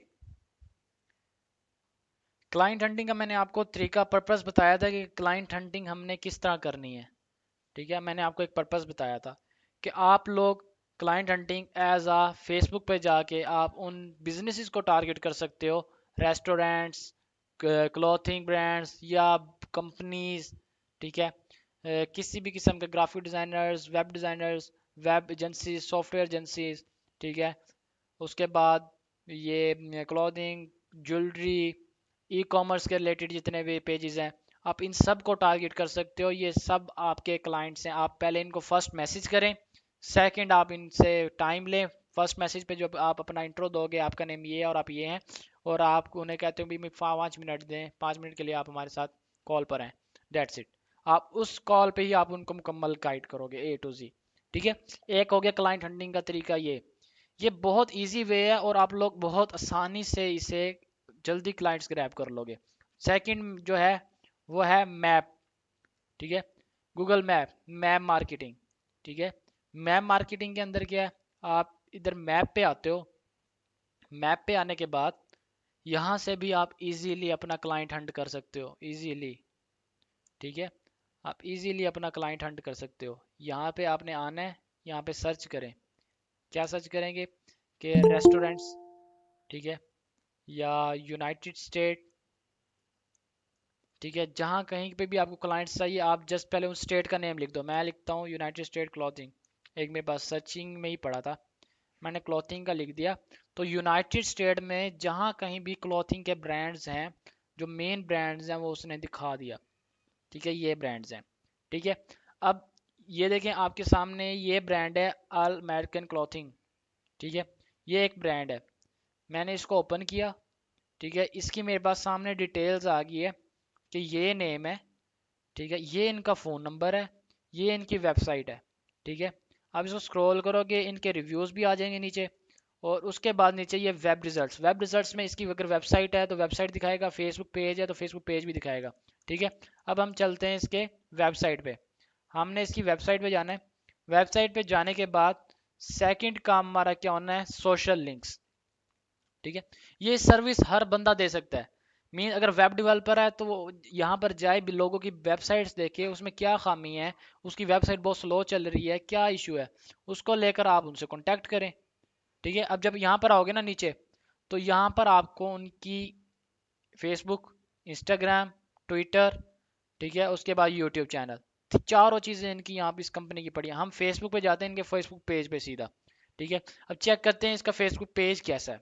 Speaker 1: क्लाइंट हंटिंग का मैंने आपको तरीका, पर्पस बताया था कि क्लाइंट हंटिंग हमने किस तरह करनी है। ठीक है, मैंने आपको एक पर्पस बताया था कि आप लोग क्लाइंट हंटिंग एज आ फेसबुक पे जाके आप उन बिजनेसेस को टारगेट कर सकते हो, रेस्टोरेंट्स, क्लॉथिंग ब्रांड्स या कंपनीज। ठीक है, किसी भी किस्म के graphic designers, web designers, web agencies, software agencies. ठीक है, उसके बाद ये क्लॉथिंग, ज्वेलरी, ई कॉमर्स के रिलेटेड जितने भी पेजेस हैं आप इन सब को टारगेट कर सकते हो। ये सब आपके क्लाइंट्स हैं। आप पहले इनको फर्स्ट मैसेज करें, सेकंड आप इनसे टाइम लें। फर्स्ट मैसेज पे जो आप अपना इंट्रो दोगे, आपका नेम ये है और आप ये हैं, और आप उन्हें कहते हो भी 5 मिनट दें, 5 मिनट के लिए आप हमारे साथ कॉल पर हैं, डेट्स इट। आप उस कॉल पे ही आप उनको मुकम्मल गाइड करोगे A to Z। ठीक है, एक हो गया क्लाइंट हंटिंग का तरीका ये बहुत इजी वे है और आप लोग बहुत आसानी से इसे जल्दी क्लाइंट्स ग्रैब कर लोगे। सेकंड जो है वो है मैप, ठीक है, गूगल मैप, मैप मार्केटिंग, ठीक है। मैप मार्केटिंग के अंदर क्या है, आप इधर मैप पे आते हो, मैप पे आने के बाद यहाँ से भी आप इजीली अपना क्लाइंट हंट कर सकते हो, इजीली, ठीक है। आप इजीली अपना क्लाइंट हंट कर सकते हो। यहाँ पे आपने आना है, यहाँ पे सर्च करें, क्या सर्च करेंगे कि रेस्टोरेंट्स, ठीक है, या यूनाइटेड स्टेट, ठीक है, जहाँ कहीं पे भी आपको क्लाइंट्स चाहिए आप जस्ट पहले उस स्टेट का नेम लिख दो। मैं लिखता हूँ यूनाइटेड स्टेट क्लॉथिंग, एक मेरे पास सर्चिंग में ही पड़ा था, मैंने क्लॉथिंग का लिख दिया। तो यूनाइटेड स्टेट में जहाँ कहीं भी क्लॉथिंग के ब्रांड्स हैं, जो मेन ब्रांड्स हैं वो उसने दिखा दिया, ठीक है, ये ब्रांड्स हैं, ठीक है। अब ये देखें आपके सामने ये ब्रांड है ऑल अमेरिकन क्लॉथिंग, ठीक है, ये एक ब्रांड है। मैंने इसको ओपन किया, ठीक है, इसकी मेरे पास सामने डिटेल्स आ गई है कि ये नेम है, ठीक है, ये इनका फ़ोन नंबर है, ये इनकी वेबसाइट है, ठीक है। आप इसको स्क्रॉल करोगे इनके रिव्यूज़ भी आ जाएंगे नीचे, और उसके बाद नीचे ये वेब रिजल्ट्स, वेब रिजल्ट्स में इसकी अगर वेबसाइट है तो वेबसाइट दिखाएगा, फेसबुक पेज है तो फेसबुक पेज भी दिखाएगा, ठीक है। अब हम चलते हैं इसके वेबसाइट पे, हमने इसकी वेबसाइट पे जाना है। वेबसाइट पे जाने के बाद सेकंड काम हमारा क्या होना है, सोशल लिंक्स, ठीक है। ये सर्विस हर बंदा दे सकता है, मीन अगर वेब डेवलपर है तो वो यहाँ पर जाए भी, लोगों की वेबसाइट्स देखे उसमें क्या खामी है, उसकी वेबसाइट बहुत स्लो चल रही है, क्या इशू है, उसको लेकर आप उनसे कांटेक्ट करें, ठीक है। अब जब यहाँ पर आओगे ना नीचे, तो यहाँ पर आपको उनकी फेसबुक, इंस्टाग्राम, ट्विटर, ठीक है, उसके बाद यूट्यूब चैनल, चारों चीज़ें इनकी यहाँ पे इस कंपनी की पड़ी हैं। हम फेसबुक पे जाते हैं इनके फेसबुक पेज पे सीधा, ठीक है। अब चेक करते हैं इसका फेसबुक पेज कैसा है,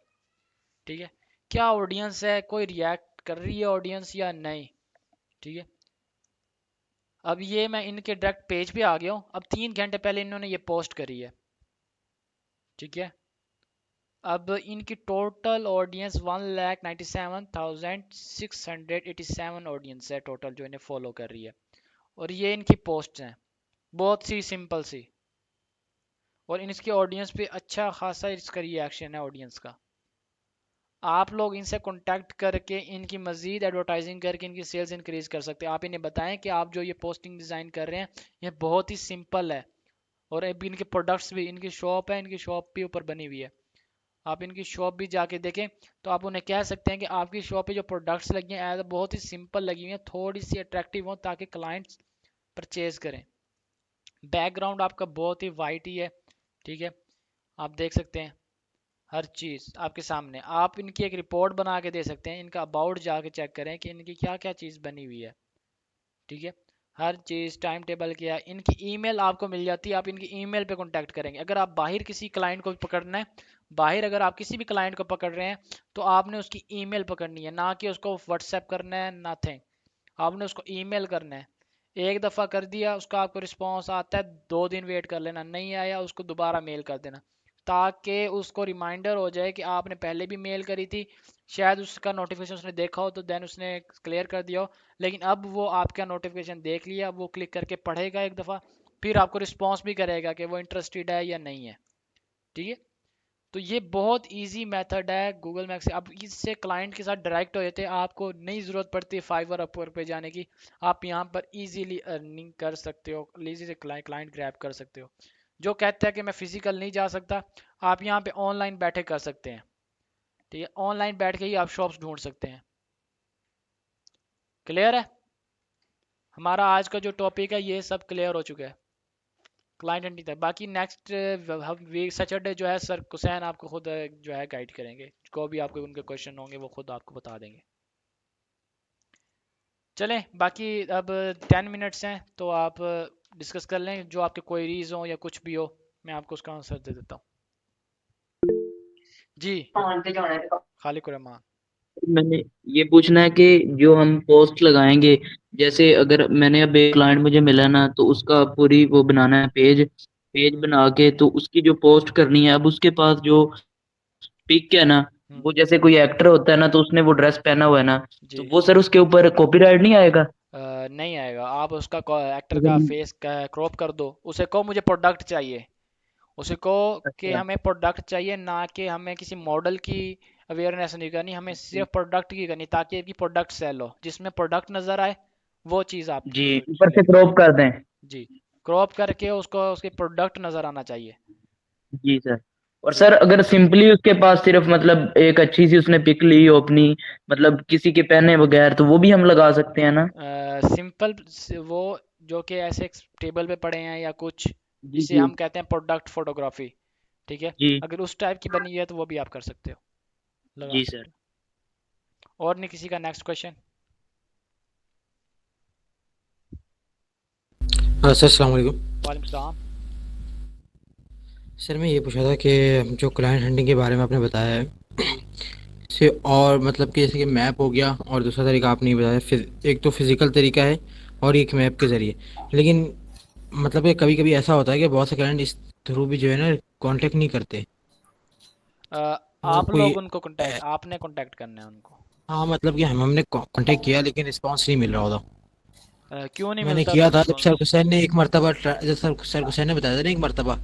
Speaker 1: ठीक है, क्या ऑडियंस है, कोई रिएक्ट कर रही है ऑडियंस या नहीं, ठीक है। अब ये मैं इनके डायरेक्ट पेज पे आ गया हूँ। अब 3 घंटे पहले इन्होंने ये पोस्ट करी है, ठीक है। अब इनकी टोटल ऑडियंस 1,97,687 ऑडियंस है टोटल जो इन्हें फॉलो कर रही है, और ये इनकी पोस्ट हैं बहुत सी सिंपल सी, और इनकी ऑडियंस पे अच्छा खासा इसका रिएक्शन है ऑडियंस का। आप लोग इनसे कांटेक्ट करके इनकी मजीद एडवर्टाइजिंग करके इनकी सेल्स इंक्रीज कर सकते हैं। आप इन्हें बताएं कि आप जो ये पोस्टिंग डिज़ाइन कर रहे हैं ये बहुत ही सिंपल है, और अभी इनके प्रोडक्ट्स भी, इनकी शॉप है, इनकी शॉप भी ऊपर बनी हुई है, आप इनकी शॉप भी जाके देखें तो आप उन्हें कह सकते हैं कि आपकी शॉप पे जो प्रोडक्ट्स लगी हैं एज बहुत ही सिंपल लगी हुई हैं, थोड़ी सी अट्रैक्टिव हो ताकि क्लाइंट्स परचेज करें। बैकग्राउंड आपका बहुत ही वाइट ही है, ठीक है, आप देख सकते हैं हर चीज़ आपके सामने। आप इनकी एक रिपोर्ट बना के दे सकते हैं, इनका अबाउट जाके चेक करें कि इनकी क्या क्या चीज़ बनी हुई है, ठीक है, हर चीज़ टाइम टेबल क्या है। इनकी ईमेल आपको मिल जाती है, आप इनकी ईमेल पे कांटेक्ट करेंगे। अगर आप बाहर किसी क्लाइंट को पकड़ना है, बाहर अगर आप किसी भी क्लाइंट को पकड़ रहे हैं तो आपने उसकी ईमेल पकड़नी है, ना कि उसको व्हाट्सएप करना है, नथिंग, आपने उसको ईमेल करना है। एक दफ़ा कर दिया उसका आपको रिस्पॉन्स आता है, 2 दिन वेट कर लेना, नहीं आया उसको दोबारा मेल कर देना, ताकि उसको रिमाइंडर हो जाए कि आपने पहले भी मेल करी थी, शायद उसका नोटिफिकेशन उसने देखा हो तो देन उसने क्लियर कर दिया हो, लेकिन अब वो आपका नोटिफिकेशन देख लिया, वो क्लिक करके पढ़ेगा एक दफ़ा, फिर आपको रिस्पॉन्स भी करेगा कि वो इंटरेस्टेड है या नहीं है, ठीक है। तो ये बहुत इजी मेथड है गूगल मैप से, अब इससे क्लाइंट के साथ डायरेक्ट हो जाते हैं, आपको नहीं ज़रूरत पड़ती फाइवर अपवर्क पे जाने की, आप यहाँ पर इजीली अर्निंग कर सकते हो, इजी से क्लाइंट ग्रैब कर सकते हो। जो कहता है कि मैं फिजिकल नहीं जा सकता, आप यहाँ पे ऑनलाइन बैठे कर सकते हैं, ठीक है, ऑनलाइन बैठ के ही आप शॉप्स ढूंढ सकते हैं। क्लियर है, हमारा आज का जो टॉपिक है ये सब क्लियर हो चुका है क्लाइंट हंटिंग तक। बाकी नेक्स्ट वीक सैटरडे जो है सर हुसैन आपको खुद जो है गाइड करेंगे, जो भी आपको उनके क्वेश्चन होंगे वो खुद आपको बता देंगे। चलें, बाकी अब 10 मिनट्स हैं तो आप डिस्कस कर लें, जो आपके क्वेरीज हो या कुछ भी हो मैं आपको उसका आंसर दे देता हूँ। जी खालिक रहमान।
Speaker 5: मैंने ये पूछना है कि जो हम पोस्ट लगाएंगे, जैसे अगर मैंने अब एक क्लाइंट मुझे मिला ना, तो उसका पूरी वो बनाना है पेज, पेज बना के तो उसकी जो पोस्ट करनी है, अब उसके पास जो पिक है ना, वो जैसे कोई एक्टर होता है ना, तो उसने वो ड्रेस पहना हुआ है ना, तो
Speaker 1: जी
Speaker 5: वो सर उसके ऊपर कॉपीराइट नहीं आएगा?
Speaker 1: नहीं आएगा, आप उसका एक्टर
Speaker 5: अगर
Speaker 1: का
Speaker 5: हम-
Speaker 1: फेस क्रॉप कर दो, उसे कहो मुझे प्रोडक्ट चाहिए, उसी को कि
Speaker 5: अच्छा
Speaker 1: हमें प्रोडक्ट चाहिए, ना कि हमें किसी मॉडल की अवेयरनेस नहीं करनी, हमें सिर्फ प्रोडक्ट की करनी, ताकि आपकी प्रोडक्ट सेल हो, जिसमें प्रोडक्ट नज़र आए वो चीज़ आप
Speaker 5: जी, ऊपर से
Speaker 1: चलेगी।
Speaker 5: क्रॉप कर दें।
Speaker 1: जी, क्रॉप करके उसको उसकी प्रोडक्ट नज़र आना चाहिए।
Speaker 5: जी सर। और
Speaker 1: जी
Speaker 5: सर अगर सिंपली उसके पास सिर्फ मतलब एक अच्छी सी उसने पिक ली हो अपनी, मतलब किसी के पहने बगैर, तो वो भी हम लगा सकते हैं ना?
Speaker 1: सिंपल वो जो कि ऐसे टेबल पे पड़े हैं या कुछ,
Speaker 5: जी
Speaker 1: जिसे
Speaker 5: जी
Speaker 1: हम कहते हैं प्रोडक्ट फोटोग्राफी, ठीक है,
Speaker 5: जी
Speaker 1: अगर उस टाइप की बनी है तो वो भी आप कर सकते हो, लगा
Speaker 5: जी सर।
Speaker 1: सकते हो। और नहीं किसी का नेक्स्ट क्वेश्चन?
Speaker 6: हाँ सर, अस्सलाम वालेकुम।
Speaker 1: वालेकुम सलाम।
Speaker 6: सर मैं ये पूछ रहा था कि जो क्लाइंट हंटिंग के बारे में आपने बताया है,
Speaker 1: जी
Speaker 6: इससे और मतलब कि जैसे कि मैप हो गया और दूसरा तरीका आपने ये बताया, एक तो फिज़िकल तरीका है और एक मैप के ज़रिए। लेकिन मतलब कि कभी-कभी ऐसा होता है कि बहुत से क्लाइंट इस थ्रू भी जो है ना कॉन्टैक्ट नहीं करते। मतलब
Speaker 1: आप
Speaker 6: कोई
Speaker 1: लोग उनको कांटेक्ट, आपने कांटेक्ट करना है उनको।
Speaker 6: हाँ, मतलब कि हमने कॉन्टैक्ट किया लेकिन रिस्पॉन्स नहीं मिल रहा होता।
Speaker 1: क्यों नहीं
Speaker 6: मैंने
Speaker 1: मिलता
Speaker 6: किया था जब सर
Speaker 1: रिस्पॉन्स?
Speaker 6: हुसैन ने एक मरतबा जब सर हुसैन ने बताया था ना एक मरतबा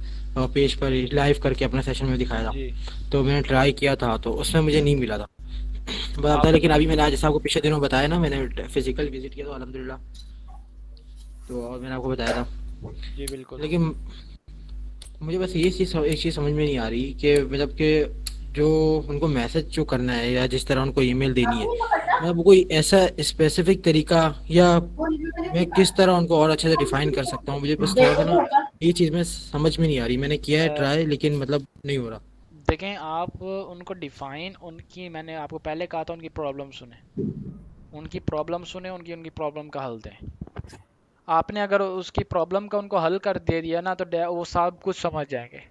Speaker 6: पेज पर लाइव करके अपने सेशन में दिखाया था,
Speaker 1: जी
Speaker 6: तो मैंने ट्राई किया था तो उसमें मुझे नहीं मिला था। बताता
Speaker 1: आप
Speaker 6: है, लेकिन अभी मैंने आज जैसा आपको पिछले दिनों बताया ना, मैंने फिजिकल विजिट किया तो अल्हम्दुलिल्लाह, तो और मैंने आपको बताया था।
Speaker 1: जी बिल्कुल।
Speaker 6: लेकिन मुझे बस ये चीज़ एक चीज़ समझ में नहीं आ रही कि मतलब कि जो उनको मैसेज जो करना है या जिस तरह उनको ईमेल देनी है, मतलब कोई ऐसा स्पेसिफिक तरीका या मैं किस तरह उनको और अच्छे से डिफाइन कर सकता हूँ, मुझे बस थोड़ा सा ना ये चीज़ में समझ में नहीं आ रही। मैंने किया है ट्राई लेकिन मतलब नहीं हो रहा।
Speaker 1: देखें, आप उनको डिफाइन, उनकी, मैंने आपको पहले कहा था उनकी प्रॉब्लम सुने, उनकी प्रॉब्लम सुने, उनकी उनकी प्रॉब्लम का हल दें। आपने अगर उसकी प्रॉब्लम का उनको हल कर दे दिया ना, तो वो सब कुछ समझ जाएंगे,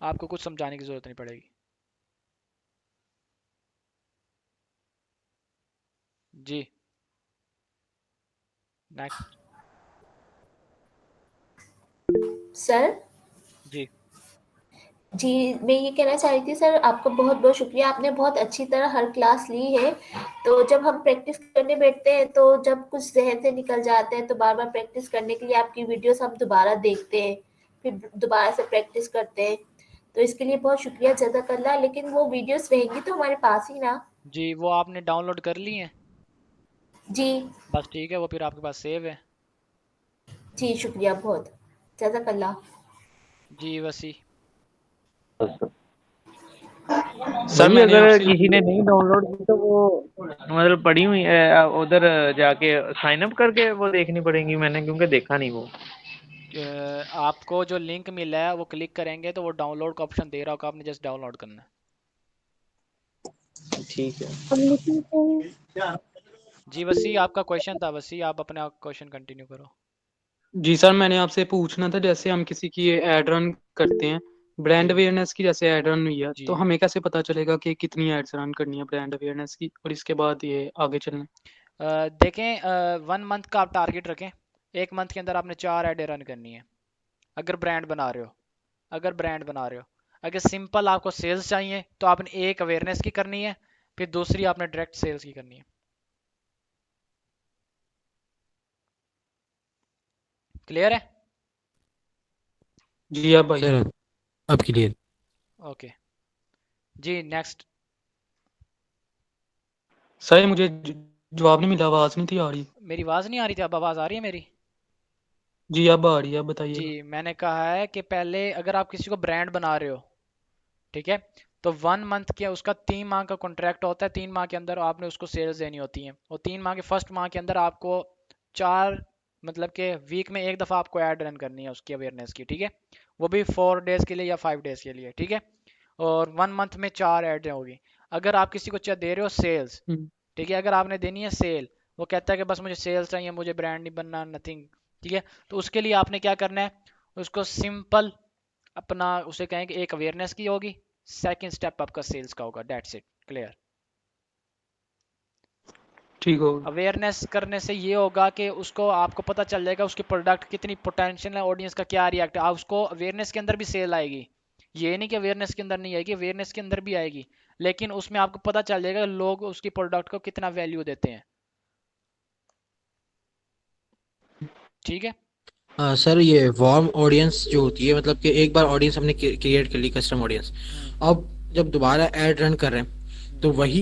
Speaker 1: आपको कुछ समझाने की ज़रूरत नहीं पड़ेगी। जी नेक्स्ट।
Speaker 2: सर
Speaker 1: जी
Speaker 2: जी, मैं ये कहना चाह रही थी सर, आपका बहुत बहुत शुक्रिया, आपने बहुत अच्छी तरह हर क्लास ली है। तो जब हम प्रैक्टिस करने बैठते हैं तो जब कुछ जहन से निकल जाते हैं तो बार बार प्रैक्टिस करने के लिए आपकी वीडियोस हम दोबारा देखते हैं, फिर दोबारा से प्रैक्टिस करते हैं। तो इसके लिए बहुत शुक्रिया जज़ाकल्लाह। लेकिन वो वीडियोस रहेंगी तो हमारे पास ही ना?
Speaker 1: जी, वो आपने डाउनलोड कर ली हैं?
Speaker 2: जी
Speaker 1: बस ठीक है, वो फिर आपके पास सेव है।
Speaker 2: जी, शुक्रिया बहुत, जज़ाकल्लाह।
Speaker 1: जी वसी।
Speaker 7: सर
Speaker 8: भाई
Speaker 7: मैंने
Speaker 8: अगर
Speaker 7: आपसे
Speaker 8: किसी ने नहीं डाउनलोड की तो वो मतलब पड़ी हुई है उधर जाके साइन अप करके वो देखनी पड़ेंगी, मैंने क्योंकि देखा नहीं वो।
Speaker 1: आपको जो लिंक मिला है वो क्लिक करेंगे तो वो डाउनलोड का ऑप्शन दे रहा होगा, आपने जस्ट डाउनलोड करना है।
Speaker 3: ठीक है।
Speaker 1: जी वसी, आपका क्वेश्चन था, वसी आप अपना क्वेश्चन कंटिन्यू करो।
Speaker 7: जी सर, मैंने आपसे पूछना था, जैसे हम किसी की एड रन करते हैं,
Speaker 1: जी
Speaker 7: ब्रांड अवेयरनेस की जैसे एड रन हुई है,
Speaker 1: जी
Speaker 7: तो हमें कैसे पता चलेगा कि कितनी एड्स रन करनी है ब्रांड अवेयरनेस की, और इसके बाद ये आगे चलना है?
Speaker 1: देखें, 1 मंथ का आप टारगेट रखें, 1 मंथ के अंदर आपने 4 ऐडें रन करनी है। अगर ब्रांड बना रहे हो, अगर ब्रांड बना रहे हो, अगर सिंपल आपको सेल्स चाहिए तो आपने एक अवेयरनेस की करनी है, फिर दूसरी आपने डायरेक्ट सेल्स की करनी है। क्लियर है?
Speaker 7: जी अब भाई।
Speaker 6: सर अब क्लियर।
Speaker 1: ओके जी नेक्स्ट।
Speaker 7: सर मुझे जवाब नहीं मिला, आवाज़ नहीं थी आ रही।
Speaker 1: मेरी आवाज़ नहीं आ रही थी, अब आवाज़ आ रही है मेरी?
Speaker 7: जी अब आ रही है,
Speaker 1: जी,
Speaker 7: बताइएगा।
Speaker 1: मैंने कहा है कि पहले अगर आप किसी को ब्रांड बना रहे हो, ठीक है, तो 1 मंथ के उसका 3 माह का कॉन्ट्रैक्ट होता है, 3 माह के अंदर आपने उसको सेल्स देनी होती हैं, और 3 माह के फर्स्ट माह के अंदर आपको 4, मतलब कि वीक में एक दफ़ा आपको ऐड रन करनी है उसकी अवेयरनेस की, ठीक है, वो भी 4 डेज़ के लिए या 5 डेज़ के लिए, ठीक है, और 1 मंथ में 4 ऐड होगी। अगर आप किसी को दे रहे हो सेल्स,
Speaker 7: हम्म,
Speaker 1: ठीक है, अगर आपने देनी है सेल, वो कहता है कि बस मुझे सेल्स चाहिए, मुझे ब्रांड नहीं बनना, नथिंग, ठीक है, तो उसके लिए आपने क्या करना है, उसको सिंपल अपना उसे कहें कि एक अवेयरनेस की होगी, सेकंड स्टेप आपका सेल्स का होगा, डेट्स इट, क्लियर।
Speaker 7: ठीक होगा।
Speaker 1: अवेयरनेस करने से ये होगा कि उसको, आपको पता चल जाएगा उसकी प्रोडक्ट कितनी पोटेंशियल है, ऑडियंस का क्या रिएक्ट है, उसको अवेयरनेस के अंदर भी सेल आएगी, ये नहीं कि अवेयरनेस के अंदर नहीं आएगी, अवेयरनेस के अंदर भी आएगी, लेकिन उसमें आपको पता चल जाएगा लोग उसकी प्रोडक्ट को कितना वैल्यू देते हैं, ठीक है।
Speaker 6: सर ये वार्म ऑडियंस जो होती है, मतलब कि एक बार ऑडियंस हमने क्रिएट कर ली, कस्टम ऑडियंस, अब जब दोबारा ऐड रन कर रहे हैं तो वही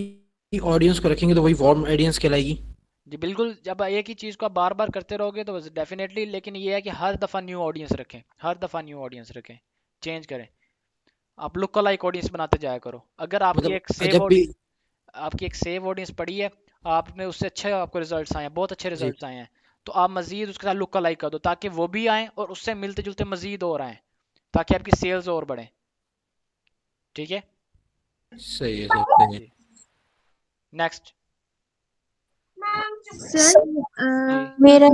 Speaker 6: ऑडियंस को रखेंगे तो वही वार्म ऑडियंस कहलाएगी।
Speaker 1: जी बिल्कुल, जब एक ही चीज़ को आप बार बार करते रहोगे तो डेफिनेटली, लेकिन ये है कि हर दफ़ा न्यू ऑडियंस रखें, हर दफ़ा न्यू ऑडियंस रखें, चेंज करें। आप लुक लाइक ऑडियंस बनाते जाया करो। अगर आपकी
Speaker 6: मतलब
Speaker 1: एक सेव
Speaker 6: जब भी,
Speaker 1: आपकी एक सेव ऑडियंस पड़ी है, आपने उससे अच्छे आपको रिजल्ट्स आए हैं, बहुत अच्छे
Speaker 6: जी
Speaker 1: रिजल्ट्स आए हैं, तो आप मजीद उसके साथ लुक लाइक कर दो ताकि वो भी आए और उससे मिलते जुलते मजीद और आए, ताकि आपकी सेल्स और बढ़े। ठीक है
Speaker 6: सही है सर, सही है।
Speaker 1: जी। नेक्स्ट
Speaker 9: सर
Speaker 1: जी
Speaker 9: मेरा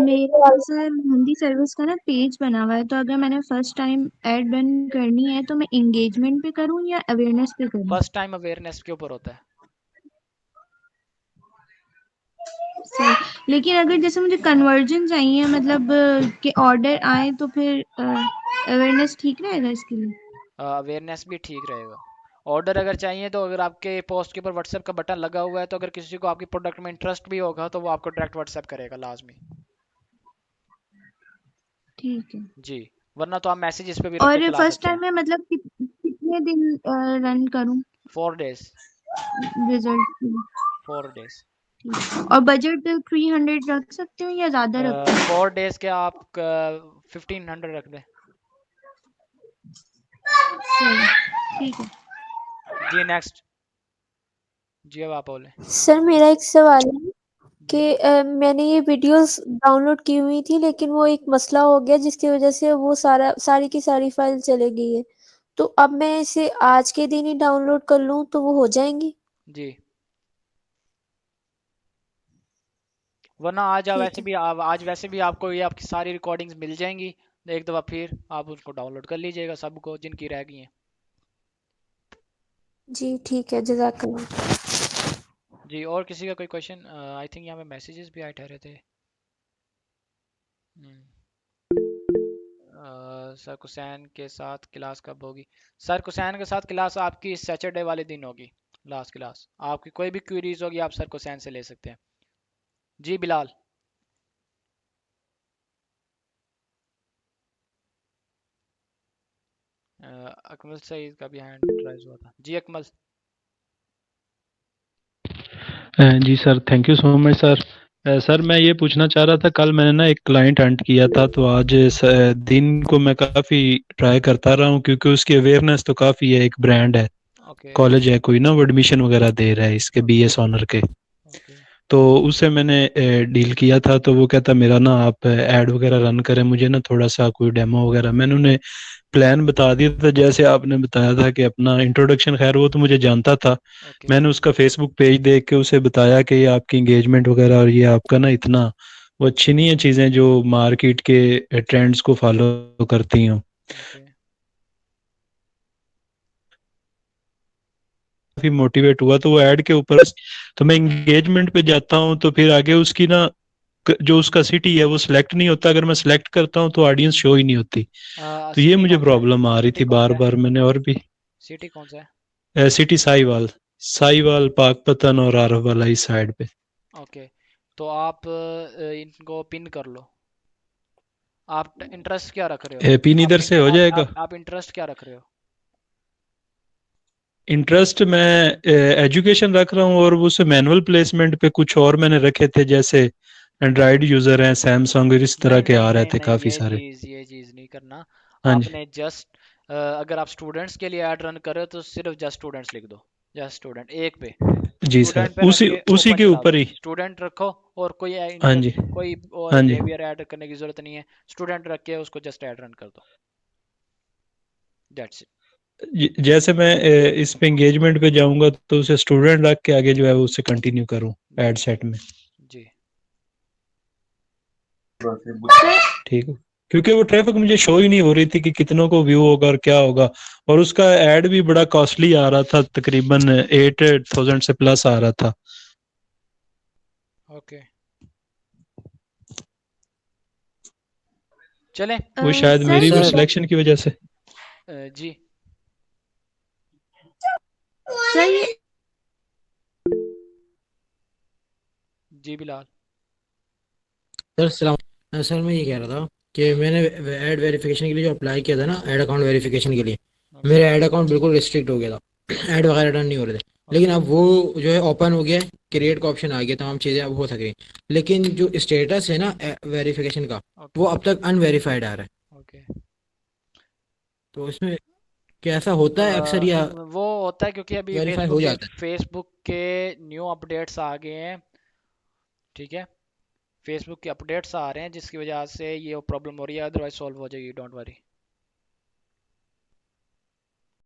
Speaker 9: सर हिंदी सर्विस का ना पेज बना हुआ है, तो अगर मैंने फर्स्ट टाइम ऐड रन करनी है तो मैं एंगेजमेंट पे करूँ या अवेयरनेस पे करूँ?
Speaker 1: फर्स्ट टाइम अवेयरनेस के ऊपर होता है।
Speaker 9: सर लेकिन अगर जैसे मुझे कन्वर्जन चाहिए, मतलब कि ऑर्डर आए, तो फिर अवेयरनेस ठीक रहेगा इसके लिए?
Speaker 1: अवेयरनेस भी ठीक रहेगा। ऑर्डर अगर चाहिए तो अगर आपके पोस्ट के ऊपर व्हाट्सएप का बटन लगा हुआ है तो अगर किसी को आपके प्रोडक्ट में इंटरेस्ट भी होगा तो वो आपको डायरेक्ट व्हाट्सएप करेगा लाजमी।
Speaker 9: ठीक है।
Speaker 1: जी, वरना तो आप मैसेजेस पे भी रख के
Speaker 9: और
Speaker 1: चला
Speaker 9: फर्स्ट
Speaker 1: सकते हैं।
Speaker 9: टाइम में मतलब कितने दिन रन करूँ
Speaker 1: 4 डेज।
Speaker 9: रिजल्ट के लिए?
Speaker 1: 4 डेज।
Speaker 9: और बजट 300 रख सकते हो या ज्यादा रखते हो?
Speaker 1: 4 डेज के आप 1500 रख दें।
Speaker 9: सही, ठीक है।
Speaker 1: जी नेक्स्ट। जी अब आप बोले।
Speaker 10: सर मेरा एक सवाल है कि
Speaker 1: जी
Speaker 10: मैंने ये वीडियोस डाउनलोड की हुई थी, लेकिन वो एक मसला हो गया जिसकी वजह से वो सारी की सारी फाइल चले गई है। तो अब मैं इसे आज के दिन ही डाउनलोड कर लूं तो वो हो जाएंगी?
Speaker 1: जी, वरना आज आप
Speaker 10: ठीक
Speaker 1: वैसे
Speaker 10: है।
Speaker 1: भी आज वैसे भी आपको ये आपकी सारी रिकॉर्डिंग्स मिल जाएंगी, एक दफ़ा फिर आप उसको डाउनलोड कर लीजिएगा सबको जिनकी रह गई हैं।
Speaker 10: जी ठीक है, जज़ाकल्लाह।
Speaker 1: जी और किसी का कोई क्वेश्चन? आई थिंक यहाँ पे मैसेजेस भी आए ठहरे थे। सर कुसैन के साथ क्लास कब होगी? सर कुसैन के साथ क्लास आपकी सैटरडे वाले दिन होगी, लास्ट क्लास। आपकी कोई भी क्वेरीज होगी आप सर कुसैन से ले सकते हैं। जी बिलाल। अकमल सईद का भी हैंड राइज हुआ था। जी अकमल।
Speaker 11: जी sir, thank you so much sir. Sir मैं ये पूछना चाह रहा था, कल मैंने ना एक क्लाइंट हंट किया था, तो आज दिन को मैं काफ़ी ट्राई करता रहा हूँ, क्योंकि उसकी अवेयरनेस तो काफ़ी है। एक ब्रांड है,
Speaker 1: ओके
Speaker 11: कॉलेज है कोई ना, वो एडमिशन वगैरह दे रहा है इसके बीएस ऑनर के।
Speaker 1: ओके
Speaker 11: तो उससे मैंने डील किया था, तो वो कहता मेरा ना आप ऐड वगैरह रन करें, मुझे ना थोड़ा सा कोई डेमो वगैरह। मैंने उन्हें प्लान बता दिया था जैसे आपने बताया था कि अपना इंट्रोडक्शन, खैर वो तो मुझे जानता था।
Speaker 1: ओके
Speaker 11: मैंने उसका फेसबुक पेज देख के उसे बताया कि ये आपकी इंगेजमेंट वगैरह और ये आपका ना इतना वो अच्छी नहीं है चीज़ें जो मार्केट के ट्रेंड्स को फॉलो करती हों।
Speaker 1: ओके
Speaker 11: काफी मोटिवेट हुआ, तो वो ऐड के ऊपर, तो मैं इंगेजमेंट पे जाता हूँ तो फिर आगे उसकी ना जो उसका सिटी है वो सिलेक्ट नहीं होता। अगर मैं सिलेक्ट करता हूँ तो ऑडियंस शो ही नहीं होती। तो ये
Speaker 1: सिटी
Speaker 11: मुझे
Speaker 1: कौन सा है?
Speaker 11: प्रॉब्लम आ रही
Speaker 1: सिटी
Speaker 11: थी
Speaker 1: कौन
Speaker 11: बार
Speaker 1: सा है?
Speaker 11: बार। मैंने और भी
Speaker 1: सिटी कौन सा है?
Speaker 11: सिटी साहिवाल, साहिवाल पाकपतन और आरव वाला इस साइड पे।
Speaker 1: ओके, तो आप इनको पिन कर लो। आप इंटरेस्ट क्या रख रहे हो?
Speaker 11: पिन इधर से हो जाएगा।
Speaker 1: आप इंटरेस्ट क्या रख रहे हो?
Speaker 11: इंटरेस्ट मैं एजुकेशन रख रहा हूँ, और उस मैनुअल प्लेसमेंट पे कुछ और मैंने रखे थे, जैसे एंड्रॉयड यूजर हैं, सैमसंग, इस तरह
Speaker 1: नहीं
Speaker 11: के
Speaker 1: नहीं
Speaker 11: आ रहे
Speaker 1: नहीं
Speaker 11: थे
Speaker 1: नहीं,
Speaker 11: काफी सारे।
Speaker 1: ये चीज़ नहीं करना।
Speaker 11: हाँ जी।
Speaker 1: आपने जस्ट अगर आप स्टूडेंट्स के लिए ऐड रन कर रहे हो तो सिर्फ जस्ट स्टूडेंट्स लिख दो। जस्ट स्टूडेंट एक पे,
Speaker 11: जी सर,
Speaker 1: स्टूडेंट पे रख
Speaker 11: उसी
Speaker 1: के
Speaker 11: उसी
Speaker 1: ओपन
Speaker 11: के
Speaker 1: चला
Speaker 11: ऊपर
Speaker 1: दो।
Speaker 11: ही।
Speaker 1: स्टूडेंट रखो और
Speaker 11: हाँ जी।
Speaker 1: कोई और
Speaker 11: हाँ जी।
Speaker 1: बिहेवियर ऐड करने की जरूरत नहीं है। स्टूडेंट रख के उसको जस्ट ऐड रन कर दो। That's it.
Speaker 11: जैसे मैं इस पे एंगेजमेंट पे जाऊंगा तो उसे स्टूडेंट रख के आगे जो है वो उससे कंटिन्यू करूं
Speaker 1: जी
Speaker 11: एड सेट में।
Speaker 1: जी
Speaker 11: ठीक है, क्योंकि वो ट्रैफिक मुझे शो ही नहीं हो रही थी कि कितनों को व्यू होगा और क्या होगा। और उसका एड भी बड़ा कॉस्टली आ रहा था, तकरीबन 8,000 से प्लस आ रहा था।
Speaker 1: ओके चलें।
Speaker 11: वो शायद
Speaker 9: सर
Speaker 11: मेरी भी
Speaker 6: सर
Speaker 11: सिलेक्शन की वजह से।
Speaker 1: जी
Speaker 9: सर ये
Speaker 1: जी बिलाल।
Speaker 6: सर सलाम। सर मैं ये कह रहा था कि मैंने ऐड वेरिफिकेशन के लिए जो अप्लाई किया था ना, ऐड अकाउंट वेरिफिकेशन के लिए, मेरा ऐड अकाउंट बिल्कुल रिस्ट्रिक्ट हो गया था, ऐड वगैरह रन नहीं हो रहे थे। लेकिन अब वो जो है ओपन हो गया है, क्रिएट का ऑप्शन आ गया, तमाम चीज़ें अब हो सके। लेकिन जो स्टेटस है ना वेरिफिकेशन का, वो अब तक अनवेरीफाइड आ रहा है।
Speaker 1: ओके।
Speaker 6: तो इसमें कैसा होता है अक्सर, या
Speaker 1: वो होता है क्योंकि अभी
Speaker 6: वेरीफाई हो जाता है?
Speaker 1: फेसबुक के न्यू अपडेट्स आ गए हैं, ठीक है, फेसबुक के अपडेट्स आ रहे हैं जिसकी वजह से ये प्रॉब्लम हो रही है, अदरवाइज सॉल्व हो जाएगी, डोंट वरी।